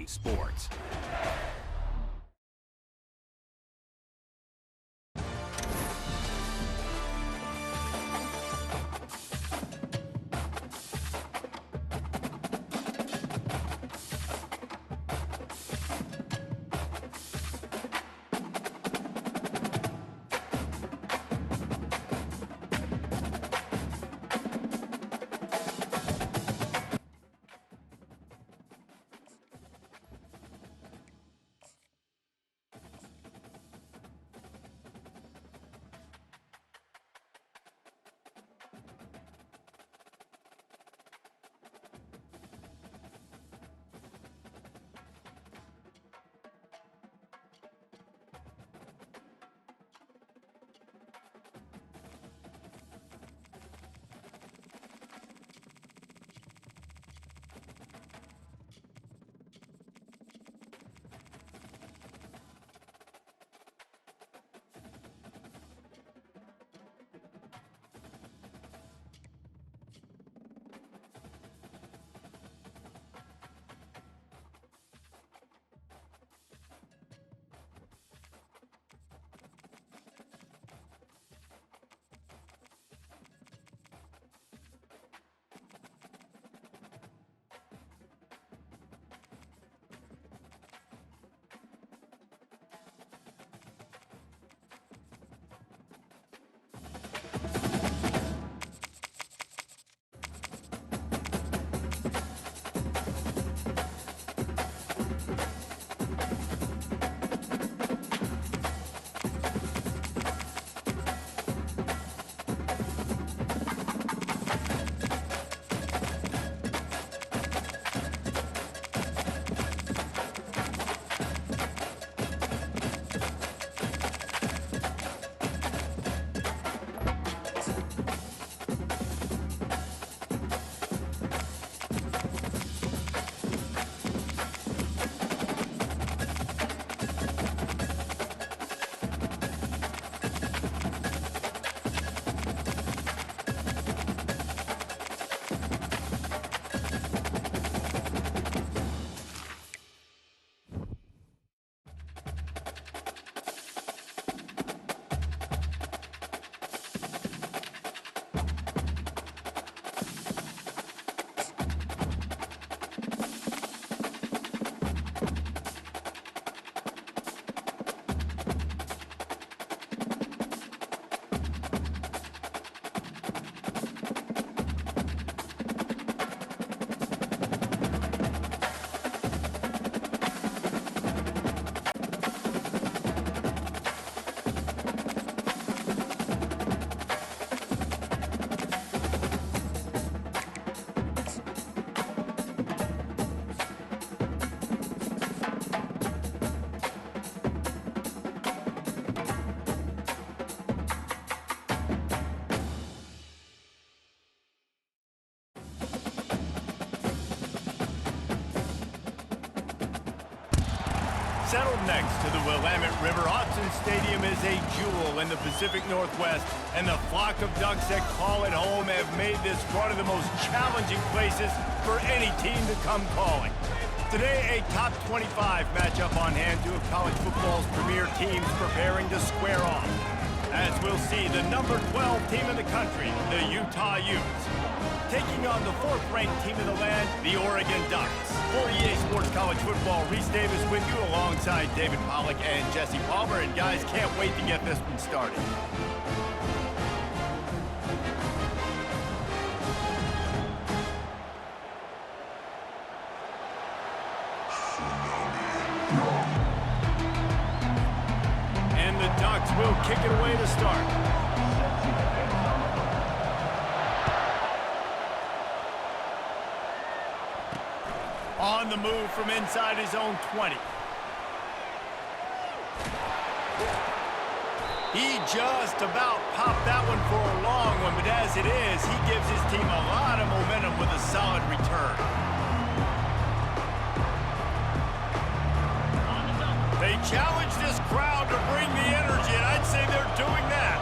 Sports. Settled next to the Willamette River, Autzen Stadium is a jewel in the Pacific Northwest, and the flock of Ducks that call it home have made this one of the most challenging places for any team to come calling. Today, a top 25 matchup on hand, two of college football's premier teams preparing to square off. As we'll see, the number 12 team in the country, the Utah Utes, taking on the fourth-ranked team in the land, the Oregon Ducks. For EA Sports College Football, Reese Davis with you alongside David Pollack and Jesse Palmer. And guys, can't wait to get this one started. And the Ducks will kick it away to start. On the move from inside his own 20. He just about popped that one for a long one, but as it is, he gives his team a lot of momentum with a solid return. They challenge this crowd to bring the energy, and I'd say they're doing that.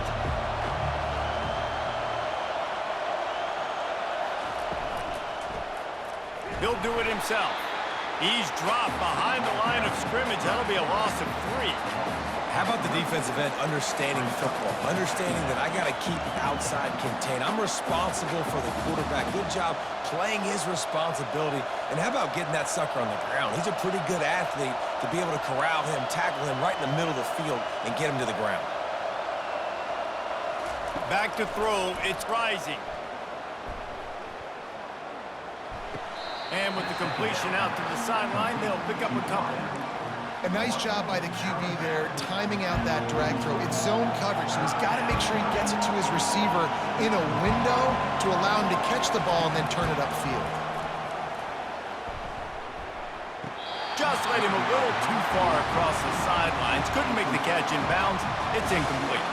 He'll do it himself. He's dropped behind the line of scrimmage. That'll be a loss of 3. How about the defensive end understanding football, understanding that I got to keep outside contained. I'm responsible for the quarterback. Good job playing his responsibility. And how about getting that sucker on the ground? He's a pretty good athlete to be able to corral him, tackle him right in the middle of the field, and get him to the ground. Back to throw. It's Rising. And with the completion out to the sideline, they'll pick up a couple. A nice job by the QB there, timing out that drag throw. It's zone coverage, so he's got to make sure he gets it to his receiver in a window to allow him to catch the ball and then turn it upfield. Just led him a little too far across the sidelines. Couldn't make the catch in bounds. It's incomplete.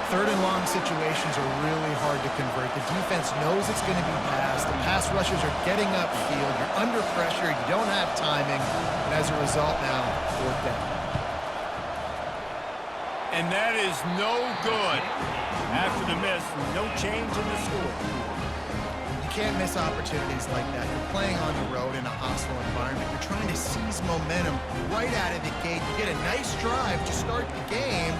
Third and long situations are really hard to convert. The defense knows it's going to be passed. The pass rushers are getting upfield. You're under pressure. You don't have timing. And as a result now, 4th down. And that is no good. After the miss, no change in the score. You can't miss opportunities like that. You're playing on the road in a hostile environment. You're trying to seize momentum right out of the gate. You get a nice drive to start the game,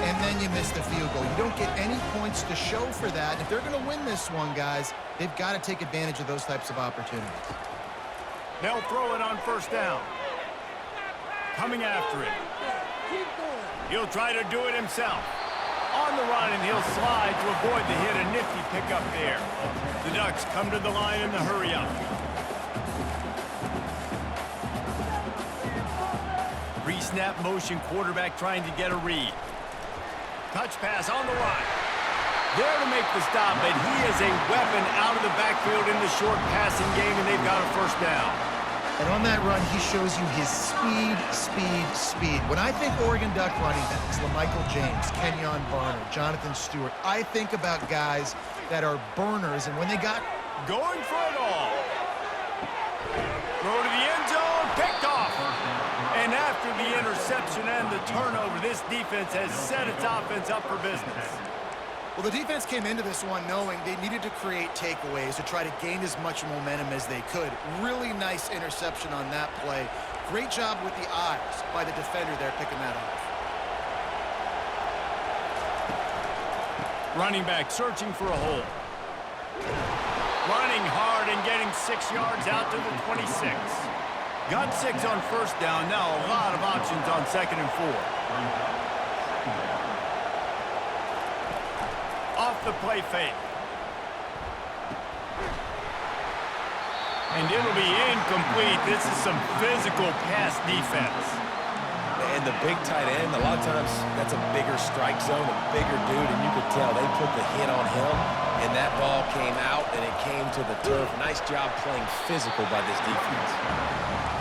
and then you miss the field goal. You don't get any points to show for that. If they're going to win this one, guys, they've got to take advantage of those types of opportunities. They'll throw it on 1st down. Coming after it. He'll try to do it himself. On the run, and he'll slide to avoid the hit. A nifty pickup there. The Ducks come to the line in the hurry-up. Pre-snap motion quarterback trying to get a read. Touch pass on the run. There to make the stop, but he is a weapon out of the backfield in the short passing game, and they've got a 1st down. And on that run, he shows you his speed, speed, speed. When I think Oregon Duck running backs, LaMichael James, Kenyon Barner, Jonathan Stewart, I think about guys that are burners, and when they got going for it all. Throw to the end zone, picked off. And after the interception and the turnover, this defense has set its offense up for business. Well, the defense came into this one knowing they needed to create takeaways to try to gain as much momentum as they could. Really nice interception on that play. Great job with the eyes by the defender there picking that off. Running back searching for a hole. Running hard and getting 6 yards out to the 26. Got 6 on 1st down. Now a lot of options on 2nd and 4. Off the play fake. And it'll be incomplete. This is some physical pass defense. And the big tight end, a lot of times that's a bigger strike zone, a bigger dude, and you could tell they put the hit on him, and that ball came out, and it came to the turf. Nice job playing physical by this defense.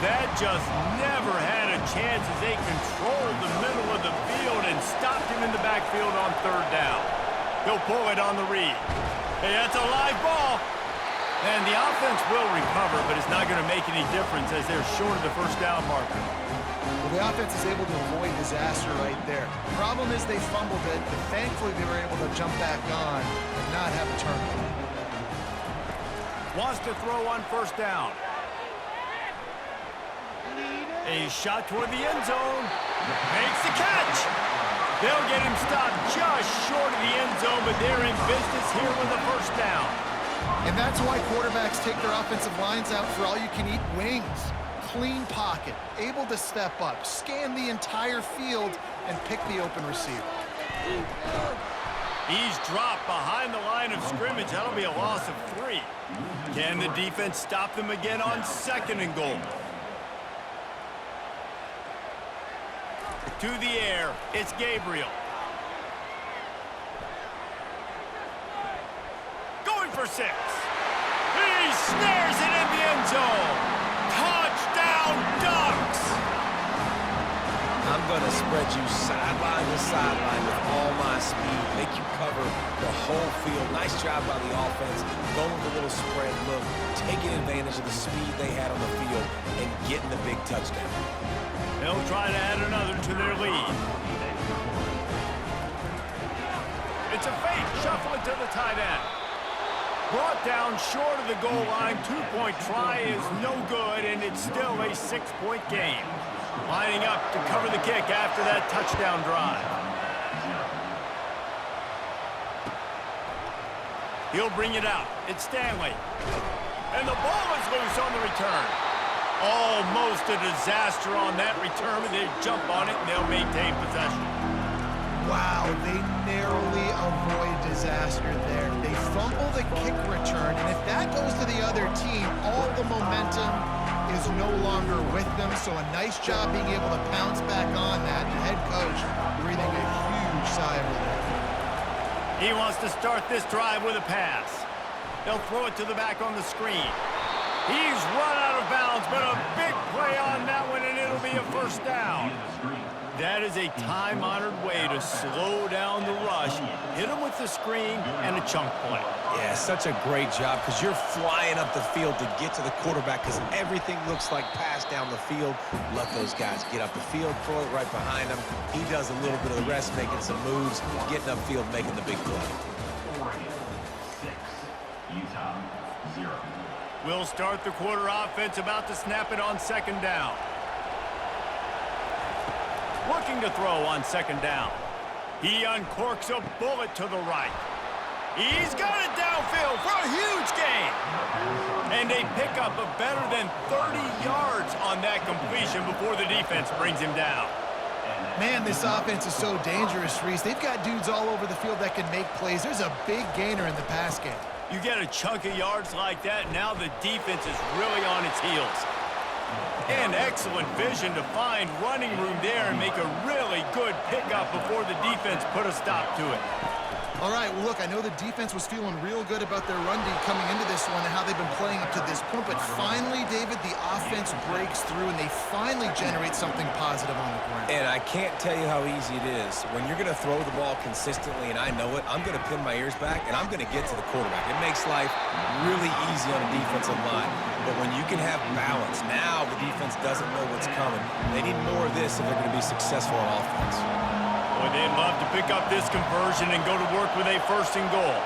That just never had a chance as they controlled the middle of the field and stopped him in the backfield on 3rd down. He'll pull it on the read. Hey, that's a live ball. And the offense will recover, but it's not going to make any difference as they're short of the 1st down marker. Well, the offense is able to avoid disaster right there. The problem is they fumbled it, but thankfully they were able to jump back on and not have a turnover. Wants to throw on 1st down. A shot toward the end zone. Makes the catch. They'll get him stopped just short of the end zone, but they're in business here with a 1st down. And that's why quarterbacks take their offensive lines out for all-you-can-eat wings. Clean pocket, able to step up, scan the entire field, and pick the open receiver. He's dropped behind the line of scrimmage. That'll be a loss of 3. Can the defense stop them again on 2nd and goal? To the air, it's Gabriel. Going for 6. He snares it in the end zone. Touchdown, Ducks! I'm going to spread you sideline to sideline with all my speed, make you cover the whole field. Nice job by the offense, going with a little spread look, taking advantage of the speed they had on the field, and getting the big touchdown. They'll try to add another to their lead. It's a fake. Shuffle it to the tight end. Brought down short of the goal line. Two-point try is no good, and it's still a 6-point game. Lining up to cover the kick after that touchdown drive. He'll bring it out. It's Stanley. And the ball is loose on the return. Almost a disaster on that return, but they jump on it and they'll maintain possession. Wow, they narrowly avoid disaster there. They fumble the kick return, and if that goes to the other team, all the momentum is no longer with them. So a nice job being able to pounce back on that. The head coach breathing a huge sigh of relief. He wants to start this drive with a pass. They'll throw it to the back on the screen. He's run out of bounds, but a big play on that one, and it'll be a first down. That is a time-honored way to slow down the rush, hit him with the screen, and a chunk play. Yeah, such a great job because you're flying up the field to get to the quarterback because everything looks like pass down the field. Let those guys get up the field, throw it right behind him. He does a little bit of the rest, making some moves, getting upfield, making the big play. Oregon 6, Utah 0. We'll start the quarter offense, about to snap it on second down. Looking to throw on second down. He uncorks a bullet to the right. He's got it downfield for a huge gain. And a pickup of better than 30 yards on that completion before the defense brings him down. Man, this offense is so dangerous, Reese. They've got dudes all over the field that can make plays. There's a big gainer in the pass game. You get a chunk of yards like that, now the defense is really on its heels. And excellent vision to find running room there and make a really good pickup before the defense put a stop to it. All right, well, look, I know the defense was feeling real good about their run D coming into this one and how they've been playing up to this point, but finally, David, the offense breaks through and they finally generate something positive on the ground. And I can't tell you how easy it is. When you're going to throw the ball consistently, and I know it, I'm going to pin my ears back, and I'm going to get to the quarterback. It makes life really easy on a defensive line. But when you can have balance, now the defense doesn't know what's coming. They need more of this if they're going to be successful on offense. Boy, they'd love to pick up this conversion and go to work with a first and goal.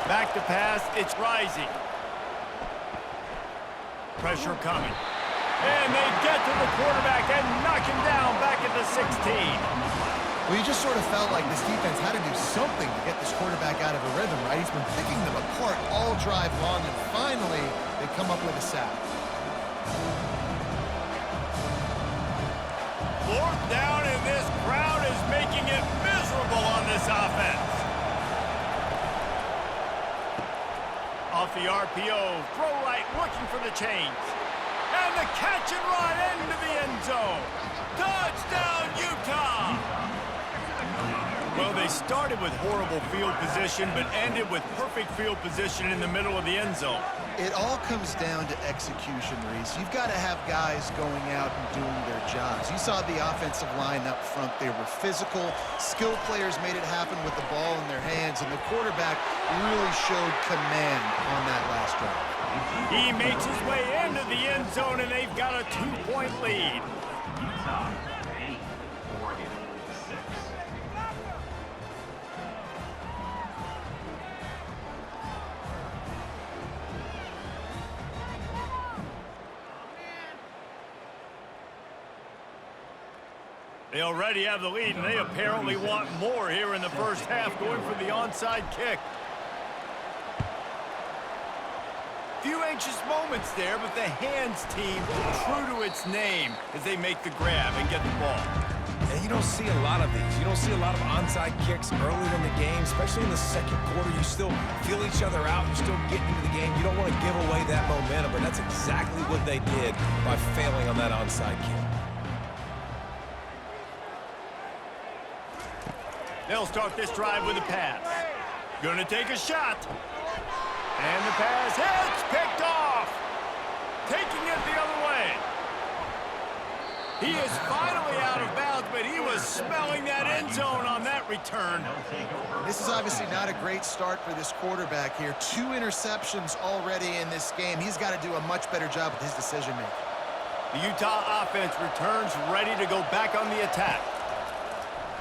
Back to pass, it's Rising. Pressure coming. And they get to the quarterback and knock him down back at the 16. Well, you just sort of felt like this defense had to do something to get this quarterback out of a rhythm, right? He's been picking them apart all drive long, and finally, they come up with a sack. Fourth down, and this crowd is making it miserable on this offense. Off the RPO, throw right, looking for the chains. And the catch and run into the end zone. Touchdown, Utah! Well, they started with horrible field position, but ended with perfect field position in the middle of the end zone. It all comes down to execution, Reese. You've got to have guys going out and doing their jobs. You saw the offensive line up front. They were physical. Skilled players made it happen with the ball in their hands, and the quarterback really showed command on that last drive. He makes his way into the end zone, and they've got a 2-point lead. Utah 8, Oregon 6. They already have the lead, and they apparently want more here in the first half, going for the onside kick. Few anxious moments there, but the hands team true to its name as they make the grab and get the ball. And you don't see a lot of these. You don't see a lot of onside kicks earlier in the game, especially in the second quarter. You still feel each other out. You're still getting into the game. You don't want to give away that momentum, but that's exactly what they did by failing on that onside kick. They'll start this drive with a pass. Gonna take a shot. And the pass hits, picked off. Taking it the other way. He is finally out of bounds, but he was smelling that end zone on that return. This is obviously not a great start for this quarterback here. 2 interceptions already in this game. He's got to do a much better job with his decision-making. The Utah offense returns ready to go back on the attack.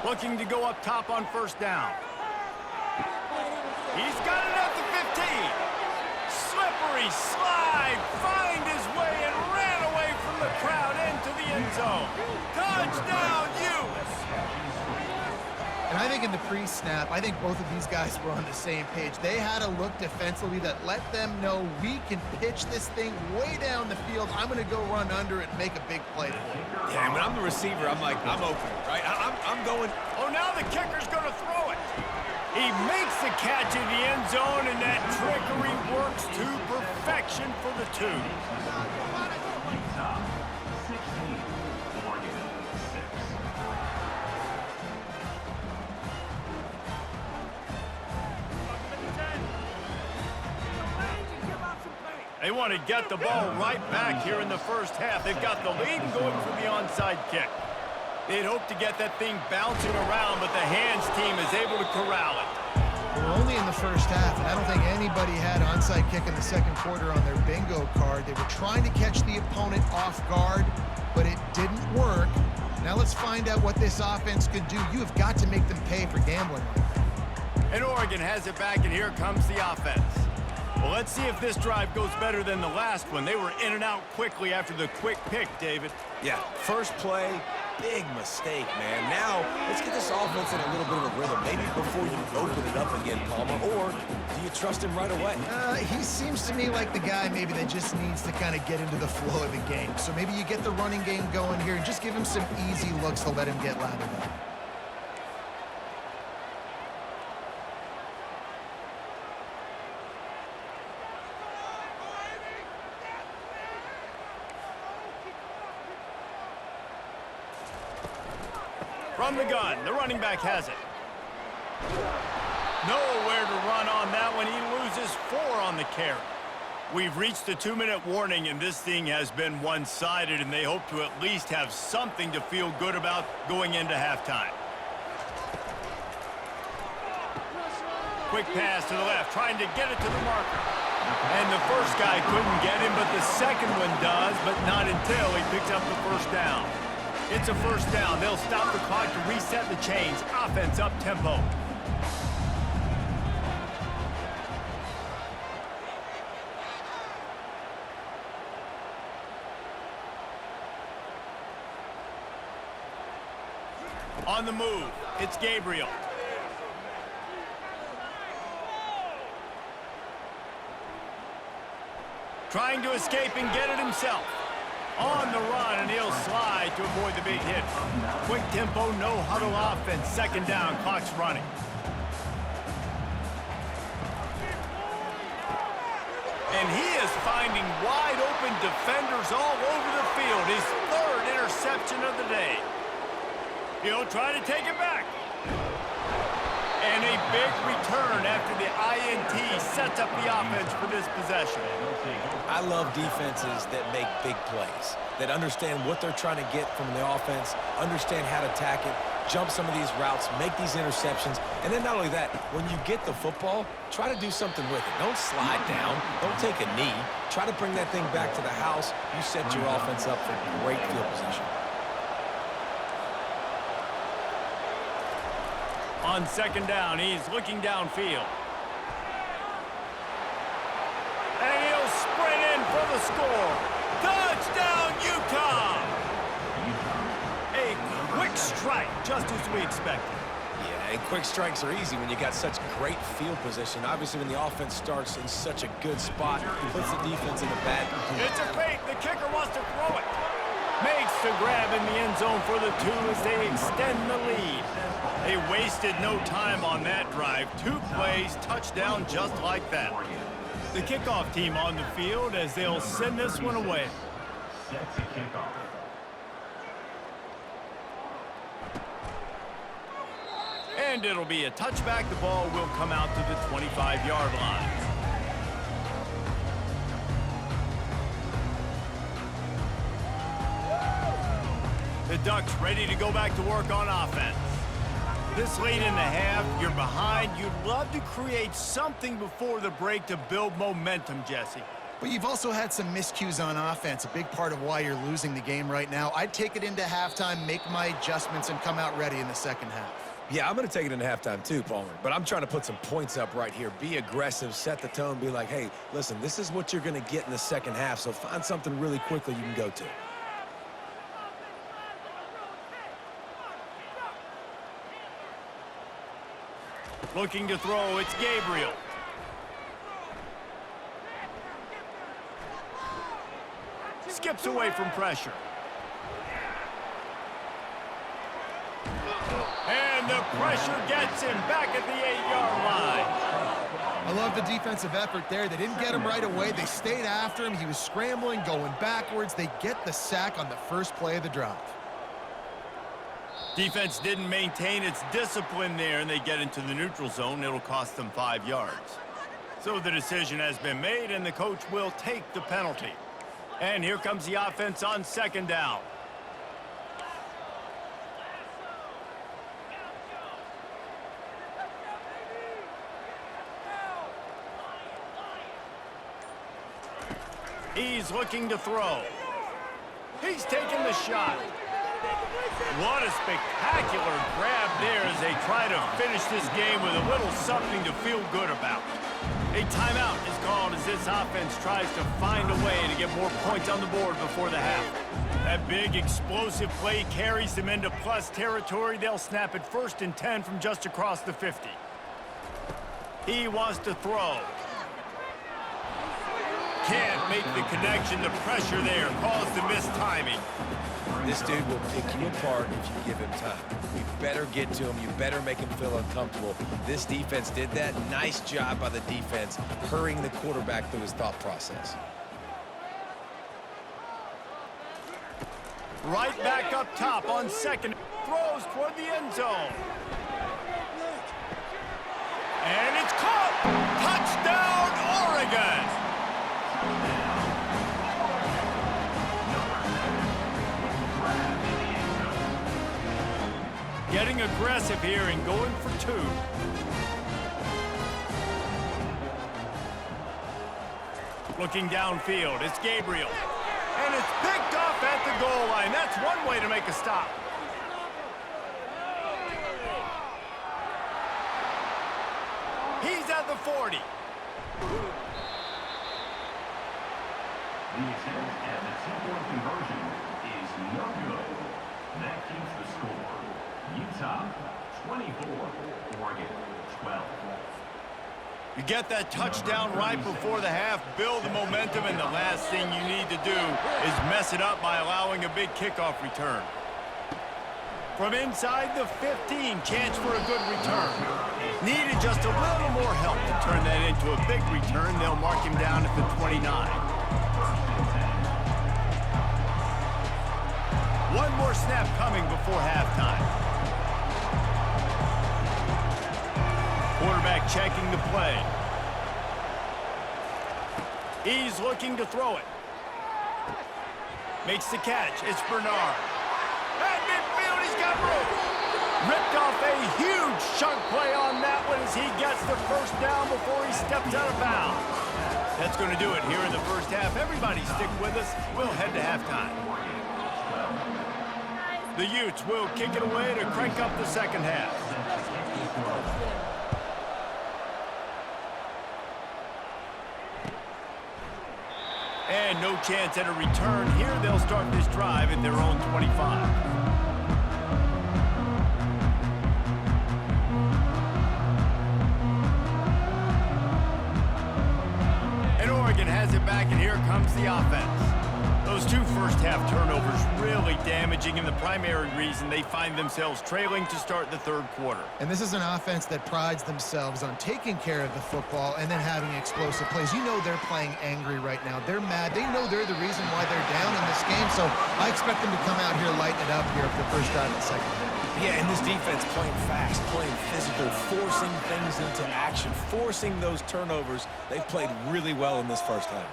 Looking to go up top on first down. He's got it he slide, find his way, and ran away from the crowd into the end zone. Touchdown, Utes! And I think in the pre-snap, I think both of these guys were on the same page. They had a look defensively that let them know we can pitch this thing way down the field. I'm going to go run under it and make a big play for it. Yeah, and when I'm the receiver, I'm like, I'm open, right? I'm going. Oh, now the kicker's going to throw it. He makes the catch in the end zone, and that trickery works to perfection for the two. Utah 16, Oregon 6. They want to get the ball right back here in the first half. They've got the lead going for the onside kick. They'd hope to get that thing bouncing around, but the hands team is able to corral it. We're only in the first half, and I don't think anybody had onside kick in the second quarter on their bingo card. They were trying to catch the opponent off guard, but it didn't work. Now let's find out what this offense could do. You have got to make them pay for gambling like that. And Oregon has it back, and here comes the offense. Well, let's see if this drive goes better than the last one. They were in and out quickly after the quick pick, David. Yeah, first play, big mistake, man. Now, let's get this offense in a little bit of a rhythm. Maybe before you open it up again, Palmer, or do you trust him right away? He seems to me like the guy maybe that just needs to kind of get into the flow of the game. So maybe you get the running game going here and just give him some easy looks to let him get lathered up. From the gun, the running back has it. Nowhere to run on that one. He loses 4 on the carry. We've reached the 2-minute warning, and this thing has been one-sided, and they hope to at least have something to feel good about going into halftime. Quick pass to the left, trying to get it to the marker. And the first guy couldn't get him, but the second one does, but not until he picks up the first down. It's a first down. They'll stop the clock to reset the chains. Offense up tempo. On the move, it's Gabriel. Trying to escape and get it himself. On the run, and he'll slide to avoid the big hit. Quick tempo, no huddle offense. Second down, clock's running. And he is finding wide open defenders all over the field. His 3rd interception of the day. He'll try to take it back. And a big return after the INT sets up the offense for this possession. I love defenses that make big plays, that understand what they're trying to get from the offense, understand how to attack it, jump some of these routes, make these interceptions, and then not only that, when you get the football, try to do something with it. Don't slide down. Don't take a knee. Try to bring that thing back to the house. You set your offense up for great field position. On second down, he's looking downfield. And he'll sprint in for the score. Touchdown, Utah! A quick strike, just as we expected. Yeah, and quick strikes are easy when you got such great field position. Obviously, when the offense starts in such a good spot, it puts the defense in a bad position. It's a fake. The kicker wants to throw it. Makes the grab in the end zone for the 2 as they extend the lead. They wasted no time on that drive. 2 plays, touchdown just like that. The kickoff team on the field as they'll send this one away. Set to kickoff. And it'll be a touchback. The ball will come out to the 25-yard line. The Ducks ready to go back to work on offense. This late in the half, you're behind. You'd love to create something before the break to build momentum, Jesse. But you've also had some miscues on offense, a big part of why you're losing the game right now. I'd take it into halftime, make my adjustments, and come out ready in the second half. Yeah, I'm going to take it into halftime too, Palmer. But I'm trying to put some points up right here. Be aggressive, set the tone, be like, hey, listen, this is what you're going to get in the second half, so find something really quickly you can go to. Looking to throw, it's Gabriel. Skips away from pressure. And the pressure gets him back at the 8-yard line. I love the defensive effort there. They didn't get him right away. They stayed after him. He was scrambling, going backwards. They get the sack on the first play of the drive. Defense didn't maintain its discipline there, and they get into the neutral zone. It'll cost them 5 yards. So the decision has been made, and the coach will take the penalty. And here comes the offense on second down. He's looking to throw. He's taking the shot. What a spectacular grab there as they try to finish this game with a little something to feel good about. A timeout is called as this offense tries to find a way to get more points on the board before the half. That big explosive play carries them into plus territory. They'll snap it 1st and 10 from just across the 50. He wants to throw. Can't make the connection. The pressure there caused the mistiming. This dude will pick you apart if you give him time. You better get to him. You better make him feel uncomfortable. This defense did that. Nice job by the defense, hurrying the quarterback through his thought process. Right back up top on second. Throws toward the end zone. And it's caught. Touchdown, Oregon. Getting aggressive here and going for 2. Looking downfield, it's Gabriel. And it's picked off at the goal line. That's one way to make a stop. He's at the 40. The attempt at the 2-point conversion is no good. That keeps the score. Utah 24, Oregon 12. You get that touchdown right before the half, build the momentum, and the last thing you need to do is mess it up by allowing a big kickoff return. From inside the 15, chance for a good return. Needed just a little more help to turn that into a big return. They'll mark him down at the 29. One more snap coming before halftime. Quarterback checking the play. He's looking to throw it. Makes the catch. It's Bernard. At midfield, he's got room. Ripped off a huge chunk play on that one as he gets the first down before he steps out of bounds. That's going to do it here in the first half. Everybody stick with us. We'll head to halftime. The Utes will kick it away to crank up the second half. And no chance at a return here. They'll start this drive at their own 25. And Oregon has it back, and here comes the offense. Those 2 first-half turnovers really damaging, and the primary reason they find themselves trailing to start the third quarter. And this is an offense that prides themselves on taking care of the football and then having explosive plays. You know they're playing angry right now. They're mad. They know they're the reason why they're down in this game, so I expect them to come out here, lighten it up here for the first drive of the second half. Yeah, and this defense playing fast, playing physical, forcing things into action, forcing those turnovers. They've played really well in this first half.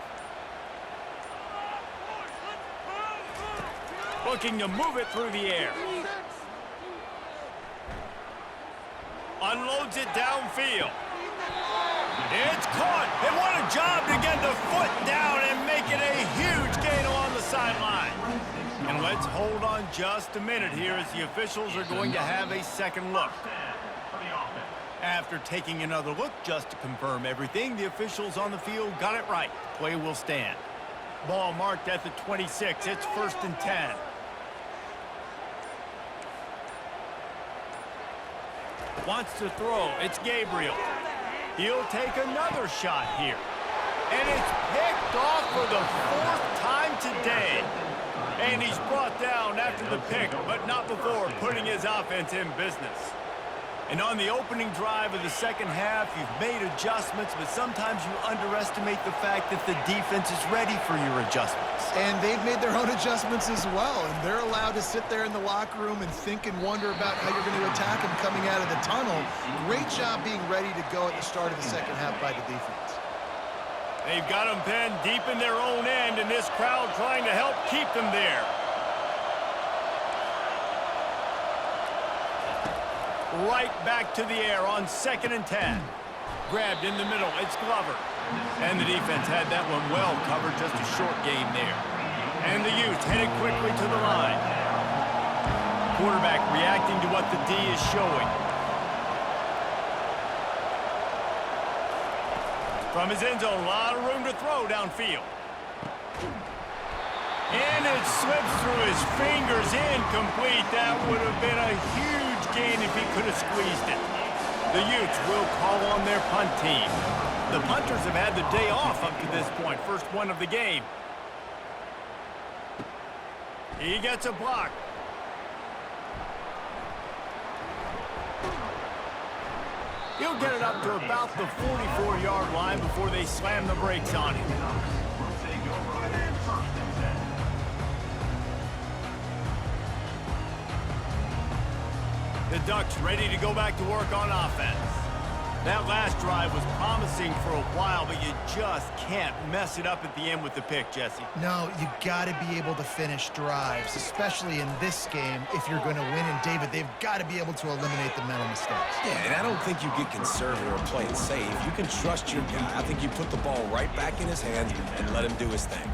Looking to move it through the air. Unloads it downfield. It's caught. And what a job to get the foot down and make it a huge gain along the sideline. And let's hold on just a minute here as the officials are going to have a second look. After taking another look just to confirm everything, the officials on the field got it right. Play will stand. Ball marked at the 26. It's 1st and 10. Wants to throw. It's Gabriel. He'll take another shot here. And it's picked off for the 4th time today. And he's brought down after the pick, but not before putting his offense in business. And on the opening drive of the second half, you've made adjustments, but sometimes you underestimate the fact that the defense is ready for your adjustments. And they've made their own adjustments as well, and they're allowed to sit there in the locker room and think and wonder about how you're going to attack them coming out of the tunnel. Great job being ready to go at the start of the second half by the defense. They've got them pinned deep in their own end, and this crowd trying to help keep them there. Right back to the air on 2nd and 10. Grabbed in the middle. It's Glover. And the defense had that one well covered. Just a short game there. And the Utes headed quickly to the line. Quarterback reacting to what the D is showing. From his end zone, a lot of room to throw downfield. And it slips through his fingers, incomplete. That would have been a huge gain if he could have squeezed it. The Utes will call on their punt team. The punters have had the day off up to this point. First one of the game. He gets a block. He'll get it up to about the 44-yard line before they slam the brakes on him. The Ducks ready to go back to work on offense. That last drive was promising for a while, but you just can't mess it up at the end with the pick, Jesse. No, you got to be able to finish drives, especially in this game if you're going to win. And, David, they've got to be able to eliminate the mental mistakes. Yeah, and I don't think you get conservative or play it safe. You can trust your guy. I think you put the ball right back in his hands and let him do his thing.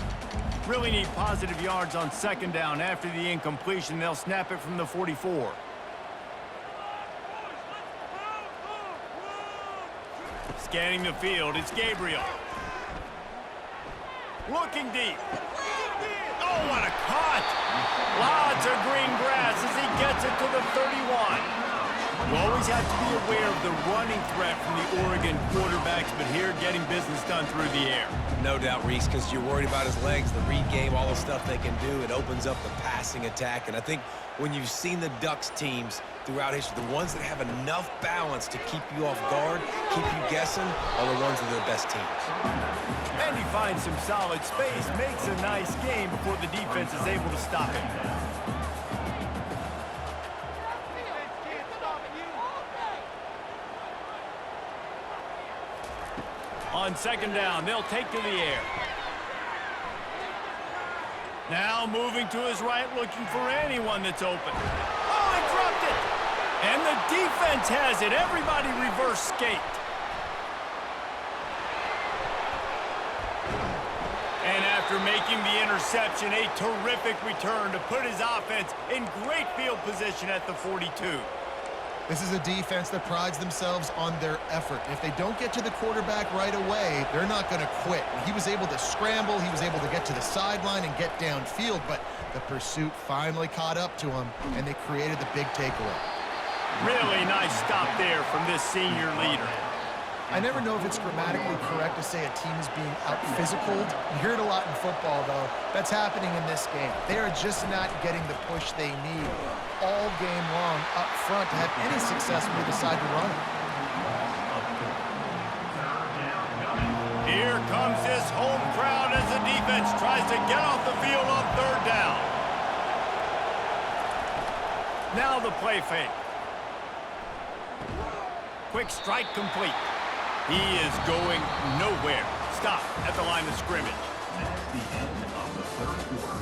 Really need positive yards on 2nd down. After the incompletion, they'll snap it from the 44. Scanning the field, it's Gabriel. Looking deep. Oh, what a cut! Lots of green grass as he gets it to the 31. You always have to be aware of the running threat from the Oregon quarterbacks, but here getting business done through the air. No doubt, Reese, because you're worried about his legs, the read game, all the stuff they can do. It opens up the passing attack, and I think when you've seen the Ducks teams throughout history, the ones that have enough balance to keep you off guard, keep you guessing, are the ones that are the best teams. And he finds some solid space, makes a nice game before the defense is able to stop him. On 2nd down, they'll take to the air. Now moving to his right, looking for anyone that's open. Oh, he dropped it! And the defense has it. Everybody reverse skate. And after making the interception, a terrific return to put his offense in great field position at the 42. This is a defense that prides themselves on their effort. If they don't get to the quarterback right away, they're not going to quit. He was able to scramble. He was able to get to the sideline and get downfield, but the pursuit finally caught up to him, and they created the big takeaway. Really nice stop there from this senior leader. I never know if it's grammatically correct to say a team is being out-physicaled. You hear it a lot in football, though. That's happening in this game. They are just not getting the push they need all game long up front to have any success when they decide to run it. Here comes this home crowd as the defense tries to get off the field on 3rd down. Now the play fake. Quick strike complete. He is going nowhere. Stop at the line of scrimmage. That's the end of the 3rd quarter.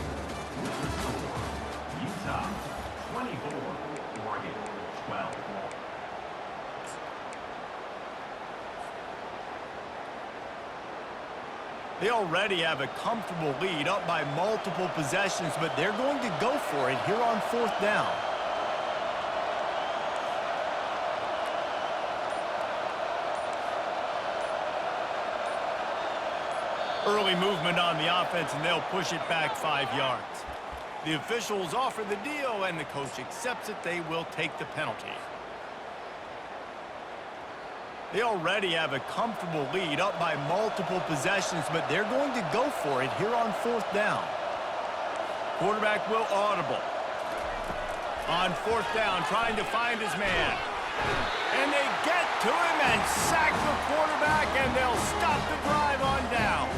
Utah 24, Oregon 12. They already have a comfortable lead up by multiple possessions, but they're going to go for it here on 4th down. Early movement on the offense, and they'll push it back 5 yards. The officials offer the deal, and the coach accepts it. They will take the penalty. They already have a comfortable lead up by multiple possessions, but they're going to go for it here on 4th down. Quarterback will audible. On 4th down, trying to find his man. And they get to him and sack the quarterback, and they'll stop the drive on downs.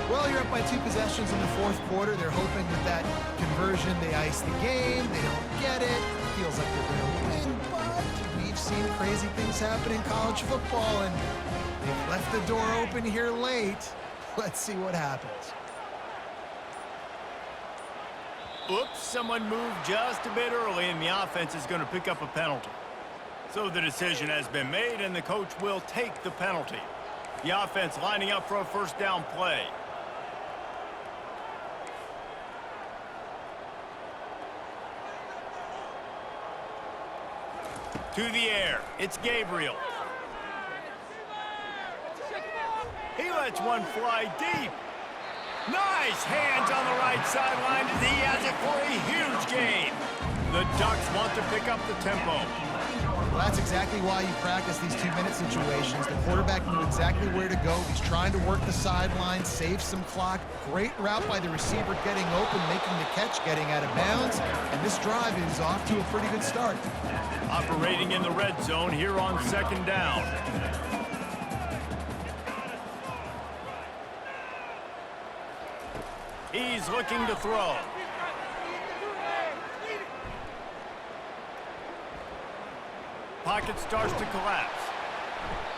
Well, you're up by 2 possessions in the 4th quarter. They're hoping with that conversion they ice the game. They don't get it. Feels like they're going to win, but we've seen crazy things happen in college football, and they've left the door open here late. Let's see what happens. Oops, someone moved just a bit early, and the offense is going to pick up a penalty. So the decision has been made, and the coach will take the penalty. The offense lining up for a 1st down play. To the air, it's Gabriel. He lets one fly deep. Nice hands on the right sideline as he has it for a huge gain. The Ducks want to pick up the tempo. Well, that's exactly why you practice these 2-minute situations. The quarterback knew exactly where to go. He's trying to work the sideline, save some clock. Great route by the receiver getting open, making the catch, getting out of bounds. And this drive is off to a pretty good start. Operating in the red zone here on 2nd down. He's looking to throw. Pocket starts to collapse.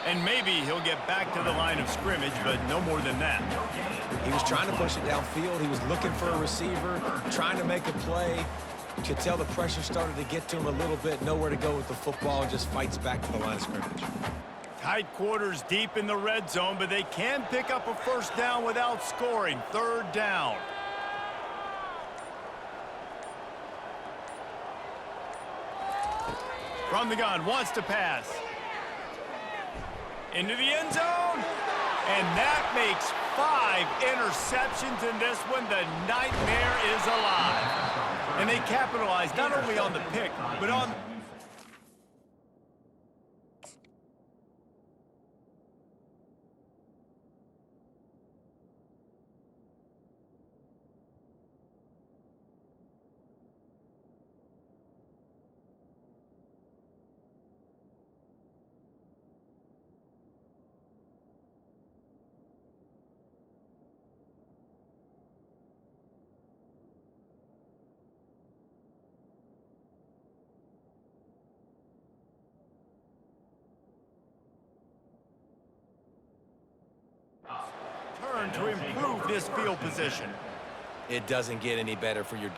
And maybe he'll get back to the line of scrimmage, but no more than that. He was trying to push it downfield. He was looking for a receiver, trying to make a play. You could tell the pressure started to get to him a little bit. Nowhere to go with the football, and just fights back to the line of scrimmage. Tight quarters deep in the red zone, but they can pick up a 1st down without scoring. 3rd down. From the gun, wants to pass. Into the end zone. And that makes 5 interceptions in this one. The nightmare is alive. And they capitalize not only on the pick, but on... to improve this field position. It doesn't get any better for your